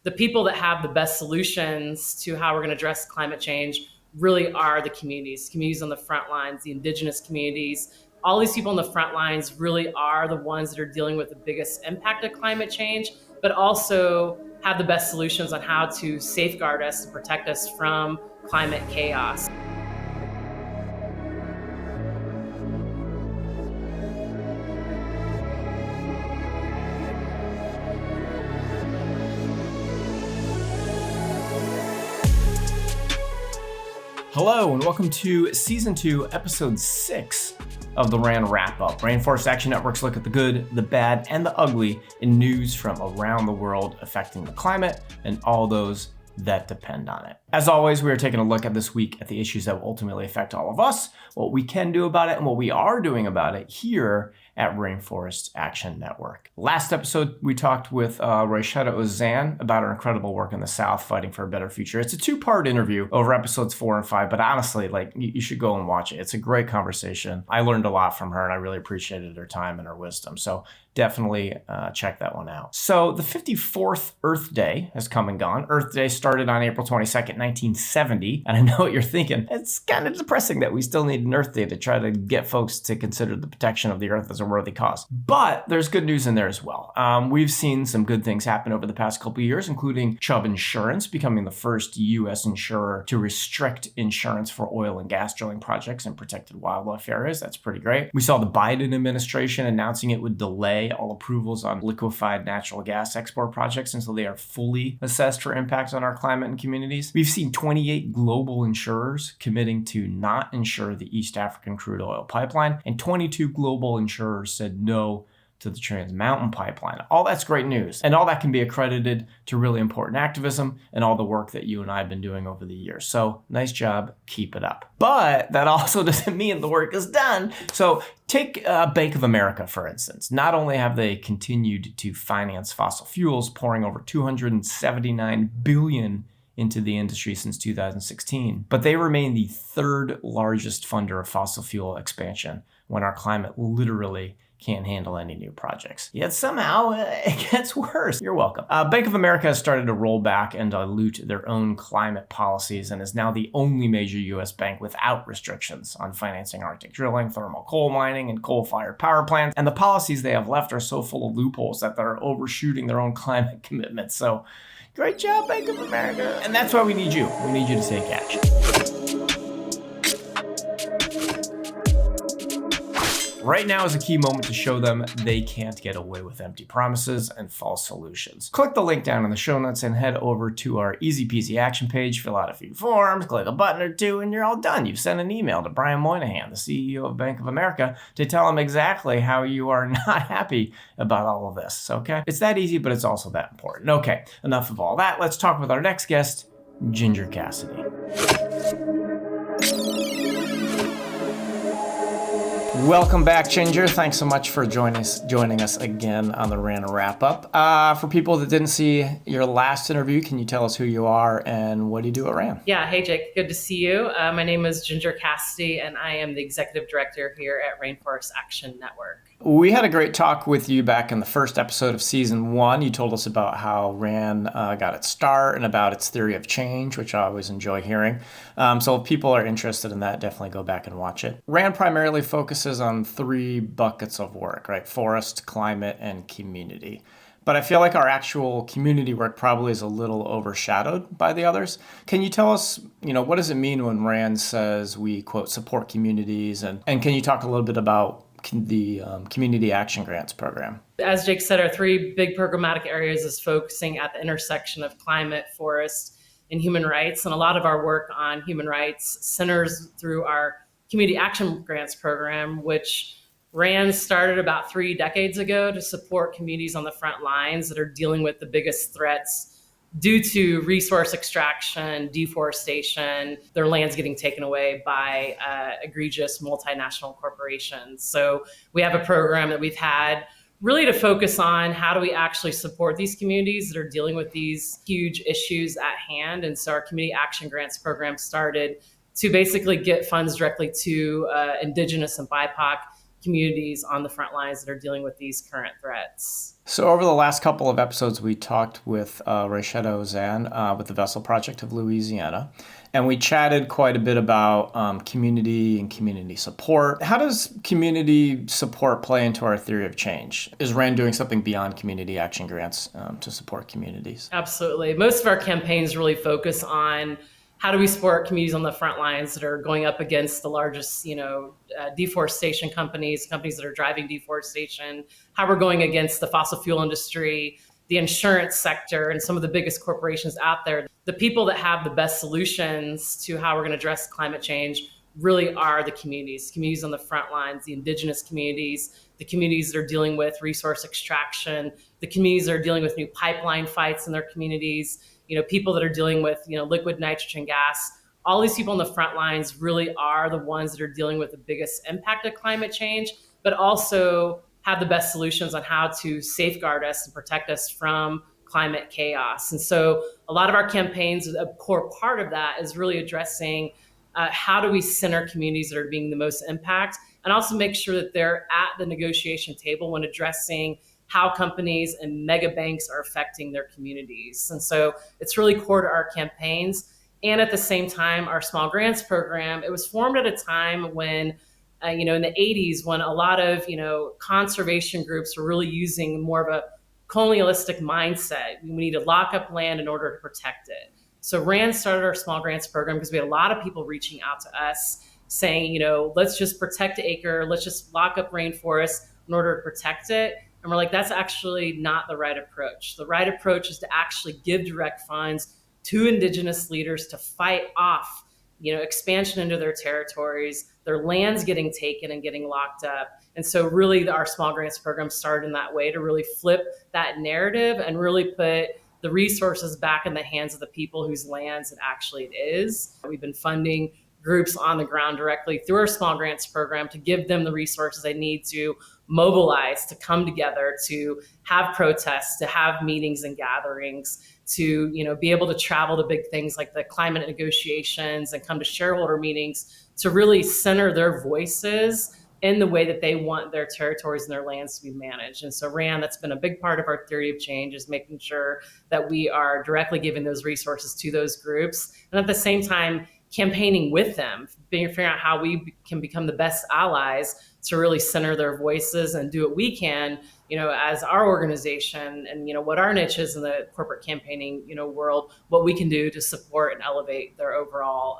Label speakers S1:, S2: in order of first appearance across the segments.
S1: the people that have the best solutions to how we're going to address climate change really are the communities on the front lines, the indigenous communities. All these people on the front lines really are the ones that are dealing with the biggest impact of climate change, but also have the best solutions on how to safeguard us and protect us from climate chaos.
S2: Hello, and welcome to Season 2, Episode 6 of the RAN Wrap-Up. Rainforest Action Network's look at the good, the bad, and the ugly in news from around the world affecting the climate and all those that depend on it. As always, we are taking a look at this week at the issues that will ultimately affect all of us, what we can do about it, and what we are doing about it here at Rainforest Action Network. Last episode, we talked with Rashida Ozan about her incredible work in the South fighting for a better future. It's a two-part interview over episodes 4 and 5, but honestly, you should go and watch it. It's a great conversation. I learned a lot from her, and I really appreciated her time and her wisdom. So definitely check that one out. So the 54th Earth Day has come and gone. Earth Day started on April 22nd, 1970. And I know what you're thinking. It's kind of depressing that we still need an Earth Day to try to get folks to consider the protection of the Earth as a worthy cause. But there's good news in there as well. We've seen some good things happen over the past couple of years, including Chubb Insurance becoming the first U.S. insurer to restrict insurance for oil and gas drilling projects in protected wildlife areas. That's pretty great. We saw the Biden administration announcing it would delay all approvals on liquefied natural gas export projects until they are fully assessed for impacts on our climate and communities. We've seen 28 global insurers committing to not insure the East African crude oil pipeline, and 22 global insurers said no to the Trans Mountain Pipeline. All that's great news, and all that can be accredited to really important activism and all the work that you and I have been doing over the years. So nice job, keep it up. But that also doesn't mean the work is done. So take Bank of America, for instance. Not only have they continued to finance fossil fuels, pouring over $279 billion into the industry since 2016, but they remain the third largest funder of fossil fuel expansion when our climate literally can't handle any new projects. Yet somehow it gets worse. You're welcome. Bank of America has started to roll back and dilute their own climate policies and is now the only major U.S. bank without restrictions on financing Arctic drilling, thermal coal mining, and coal-fired power plants. And the policies they have left are so full of loopholes that they're overshooting their own climate commitments. So great job, Bank of America. And that's why we need you. We need you to take action. Right now is a key moment to show them they can't get away with empty promises and false solutions. Click the link down in the show notes and head over to our easy peasy action page, fill out a few forms, click a button or two, and you're all done. You've sent an email to Brian Moynihan, the CEO of Bank of America, to tell him exactly how you are not happy about all of this, okay? It's that easy, but it's also that important. Okay, enough of all that. Let's talk with our next guest, Ginger Cassady. Welcome back, Ginger. Thanks so much for joining us again on the RAN Wrap-Up. For people that didn't see your last interview, can you tell us who you are and what do you do at RAN?
S1: Yeah, hey Jake, good to see you. My name is Ginger Cassady, and I am the Executive Director here at Rainforest Action Network.
S2: We had a great talk with you back in the first episode of Season 1. You told us about how RAN got its start and about its theory of change, which I always enjoy hearing. So if people are interested in that, definitely go back and watch it. RAN primarily focuses on 3 buckets of work, right? Forest, climate, and community. But I feel like our actual community work probably is a little overshadowed by the others. Can you tell us, what does it mean when RAN says we, quote, support communities? And can you talk a little bit about the Community Action Grants program?
S1: As Jake said, our 3 big programmatic areas is focusing at the intersection of climate, forest, and human rights. And a lot of our work on human rights centers through our Community Action Grants program, which RAN started about 3 decades ago to support communities on the front lines that are dealing with the biggest threats due to resource extraction, deforestation, their lands getting taken away by egregious multinational corporations. So we have a program that we've had really to focus on how do we actually support these communities that are dealing with these huge issues at hand. And so our Community Action Grants program started to basically get funds directly to indigenous and BIPOC communities on the front lines that are dealing with these current threats.
S2: So over the last couple of episodes, we talked with Rachetta Ozan with the Vessel Project of Louisiana, and we chatted quite a bit about community and community support. How does community support play into our theory of change? Is RAND doing something beyond community action grants to support communities?
S1: Absolutely. Most of our campaigns really focus on how do we support communities on the front lines that are going up against the largest, deforestation companies that are driving deforestation, how we're going against the fossil fuel industry, the insurance sector, and some of the biggest corporations out there. The people that have the best solutions to how we're going to address climate change really are the communities on the front lines, the indigenous communities, the communities that are dealing with resource extraction, the communities that are dealing with new pipeline fights in their communities, people that are dealing with, liquid nitrogen gas. All these people on the front lines really are the ones that are dealing with the biggest impact of climate change, but also have the best solutions on how to safeguard us and protect us from climate chaos. And so a lot of our campaigns, a core part of that is really addressing how do we center communities that are being the most impact, and also make sure that they're at the negotiation table when addressing how companies and mega banks are affecting their communities. And so it's really core to our campaigns. And at the same time, our small grants program, it was formed at a time when, in the 80s, when a lot of, conservation groups were really using more of a colonialistic mindset. We need to lock up land in order to protect it. So RAND started our small grants program because we had a lot of people reaching out to us saying, let's just protect the acre, let's just lock up rainforest in order to protect it. And we're like, that's actually not the right approach. The right approach is to actually give direct funds to indigenous leaders to fight off, expansion into their territories, their lands getting taken and getting locked up. And so really our small grants program started in that way to really flip that narrative and really put the resources back in the hands of the people whose lands it actually is. We've been funding groups on the ground directly through our small grants program to give them the resources they need to mobilize, to come together, to have protests, to have meetings and gatherings, to be able to travel to big things like the climate negotiations and come to shareholder meetings to really center their voices in the way that they want their territories and their lands to be managed. And so RAND, that's been a big part of our theory of change, is making sure that we are directly giving those resources to those groups, and at the same time campaigning with them, figuring out how we can become the best allies to really center their voices and do what we can, as our organization, and what our niche is in the corporate campaigning, world, what we can do to support and elevate their overall,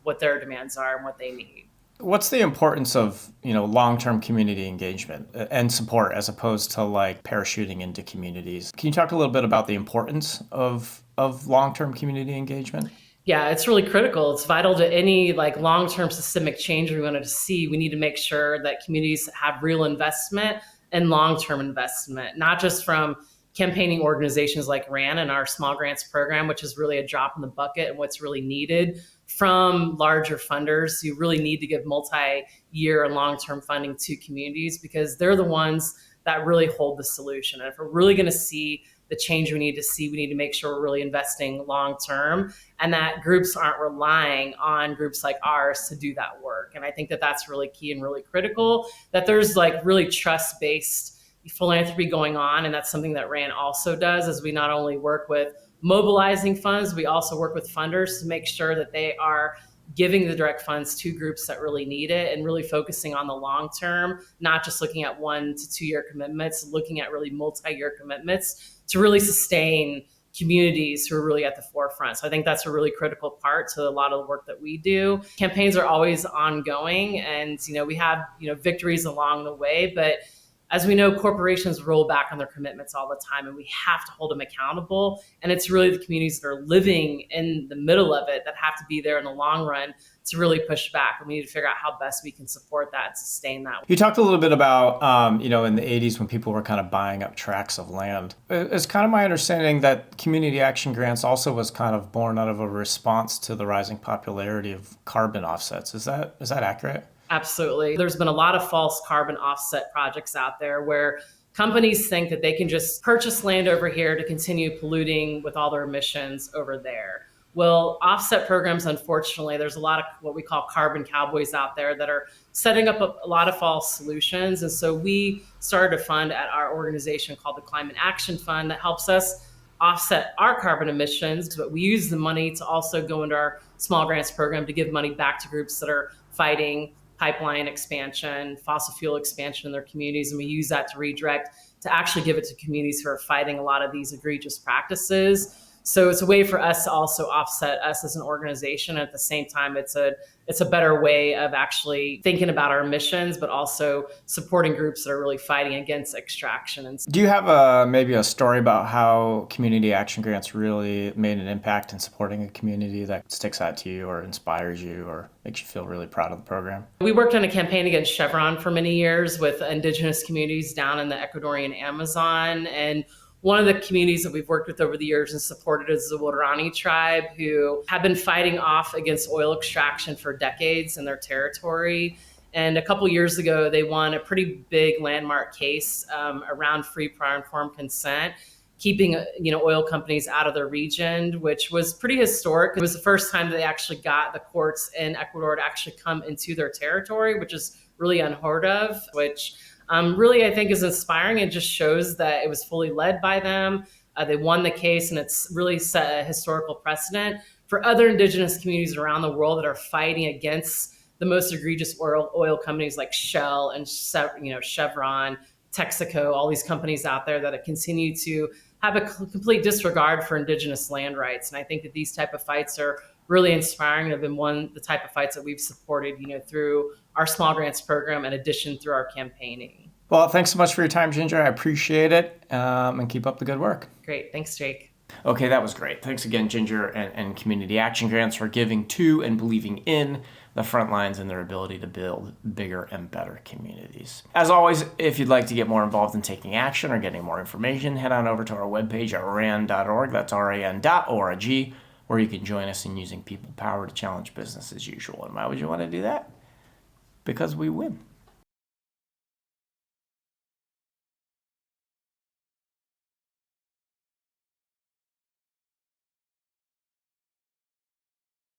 S1: what their demands are and what they need.
S2: What's the importance of, long-term community engagement and support as opposed to like parachuting into communities? Can you talk a little bit about the importance of long-term community engagement?
S1: Yeah, it's really critical. It's vital to any long-term systemic change we wanted to see. We need to make sure that communities have real investment and long-term investment, not just from campaigning organizations like RAND and our small grants program, which is really a drop in the bucket and what's really needed, from larger funders who really need to give multi-year and long-term funding to communities, because they're the ones that really hold the solution. And if we're really going to see the change we need to see, we need to make sure we're really investing long-term, and that groups aren't relying on groups like ours to do that work. And I think that that's really key and really critical, that there's really trust-based philanthropy going on. And that's something that RAND also does, is we not only work with mobilizing funds, we also work with funders to make sure that they are giving the direct funds to groups that really need it, and really focusing on the long term, not just looking at 1 to 2 year commitments, looking at really multi-year commitments to really sustain communities who are really at the forefront. So I think that's a really critical part to a lot of the work that we do. Campaigns are always ongoing, and we have victories along the way, but as we know, corporations roll back on their commitments all the time, and we have to hold them accountable. And it's really the communities that are living in the middle of it that have to be there in the long run to really push back. And we need to figure out how best we can support that and sustain that.
S2: You talked a little bit about, in the 80s when people were kind of buying up tracts of land. It's kind of my understanding that community action grants also was kind of born out of a response to the rising popularity of carbon offsets. Is that accurate?
S1: Absolutely. There's been a lot of false carbon offset projects out there where companies think that they can just purchase land over here to continue polluting with all their emissions over there. will offset programs. Unfortunately, there's a lot of what we call carbon cowboys out there that are setting up a lot of false solutions. And so we started a fund at our organization called the Climate Action Fund that helps us offset our carbon emissions, but we use the money to also go into our small grants program to give money back to groups that are fighting pipeline expansion, fossil fuel expansion in their communities. And we use that to redirect to actually give it to communities who are fighting a lot of these egregious practices. So it's a way for us to also offset us as an organization. At the same time, it's a better way of actually thinking about our missions, but also supporting groups that are really fighting against extraction. And
S2: Do you have maybe a story about how community action grants really made an impact in supporting a community that sticks out to you or inspires you or makes you feel really proud of the program?
S1: we worked on a campaign against Chevron for many years with indigenous communities down in the Ecuadorian Amazon. And one of the communities that we've worked with over the years and supported is the Waorani tribe, who have been fighting off against oil extraction for decades in their territory. And a couple years ago, they won a pretty big landmark case around free, prior, informed consent, keeping oil companies out of their region, which was pretty historic. It was the first time that they actually got the courts in Ecuador to actually come into their territory, which is really unheard of, which really I think is inspiring. It just shows that it was fully led by them. They won the case, and it's really set a historical precedent for other indigenous communities around the world that are fighting against the most egregious oil companies like Shell and Chevron, Texaco, all these companies out there that continue to have a complete disregard for indigenous land rights. And I think that these type of fights are really inspiring and have been the type of fights that we've supported, through our small grants program, in addition through our campaigning.
S2: Well, thanks so much for your time, Ginger. I appreciate it, and keep up the good work.
S1: Great. Thanks, Jake.
S2: Okay, that was great. Thanks again, Ginger and Community Action Grants, for giving to and believing in the front lines and their ability to build bigger and better communities. As always, if you'd like to get more involved in taking action or getting more information, head on over to our webpage at ran.org. That's ran.org, where you can join us in using people power to challenge business as usual. And why would you want to do that? Because we win.